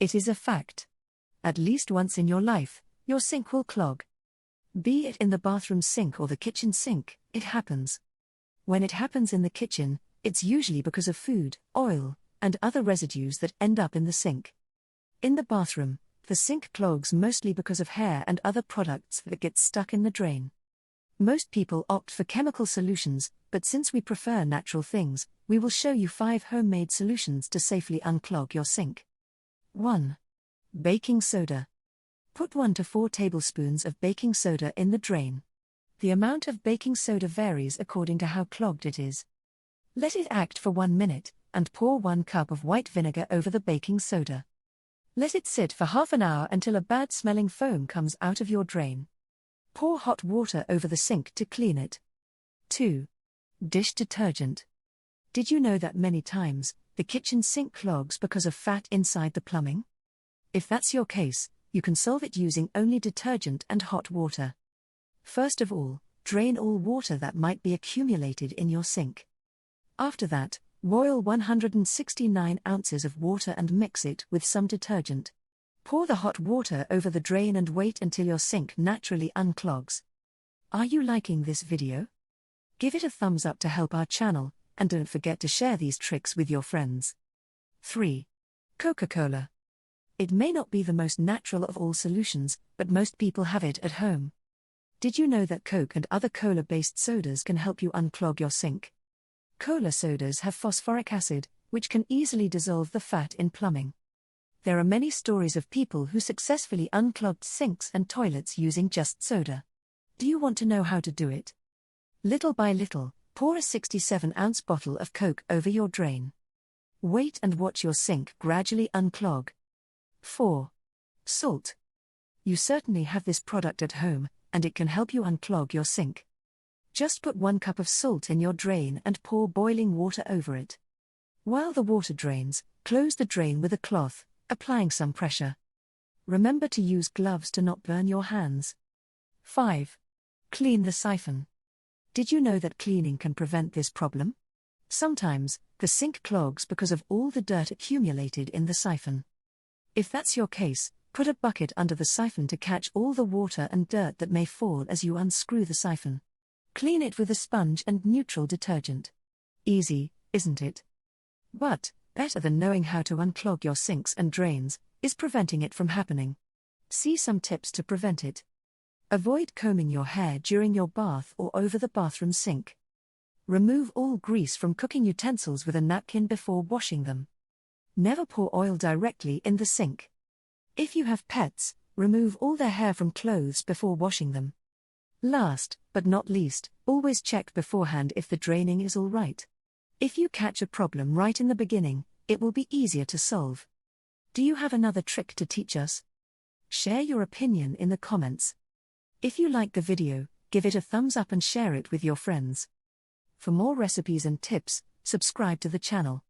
It is a fact. At least once in your life, your sink will clog. Be it in the bathroom sink or the kitchen sink, it happens. When it happens in the kitchen, it's usually because of food, oil, and other residues that end up in the sink. In the bathroom, the sink clogs mostly because of hair and other products that get stuck in the drain. Most people opt for chemical solutions, but since we prefer natural things, we will show you 5 homemade solutions to safely unclog your sink. 1. Baking soda. Put 1 to 4 tablespoons of baking soda in the drain. The amount of baking soda varies according to how clogged it is. Let it act for 1 minute, and pour 1 cup of white vinegar over the baking soda. Let it sit for half an hour until a bad-smelling foam comes out of your drain. Pour hot water over the sink to clean it. 2. Dish detergent. Did you know that many times, the kitchen sink clogs because of fat inside the plumbing? If that's your case, you can solve it using only detergent and hot water. First of all, drain all water that might be accumulated in your sink. After that, boil 169 ounces of water and mix it with some detergent. Pour the hot water over the drain and wait until your sink naturally unclogs. Are you liking this video? Give it a thumbs up to help our channel, and don't forget to share these tricks with your friends. 3. Coca-Cola. It may not be the most natural of all solutions, but most people have it at home. Did you know that Coke and other cola-based sodas can help you unclog your sink? Cola sodas have phosphoric acid, which can easily dissolve the fat in plumbing. There are many stories of people who successfully unclogged sinks and toilets using just soda. Do you want to know how to do it? Little by little, pour a 67-ounce bottle of Coke over your drain. Wait and watch your sink gradually unclog. 4. Salt. You certainly have this product at home, and it can help you unclog your sink. Just put 1 cup of salt in your drain and pour boiling water over it. While the water drains, close the drain with a cloth, applying some pressure. Remember to use gloves to not burn your hands. 5. Clean the siphon. Did you know that cleaning can prevent this problem? Sometimes, the sink clogs because of all the dirt accumulated in the siphon. If that's your case, put a bucket under the siphon to catch all the water and dirt that may fall as you unscrew the siphon. Clean it with a sponge and neutral detergent. Easy, isn't it? But, better than knowing how to unclog your sinks and drains, is preventing it from happening. See some tips to prevent it. Avoid combing your hair during your bath or over the bathroom sink. Remove all grease from cooking utensils with a napkin before washing them. Never pour oil directly in the sink. If you have pets, remove all their hair from clothes before washing them. Last, but not least, always check beforehand if the draining is all right. If you catch a problem right in the beginning, it will be easier to solve. Do you have another trick to teach us? Share your opinion in the comments. If you like the video, give it a thumbs up and share it with your friends. For more recipes and tips, subscribe to the channel.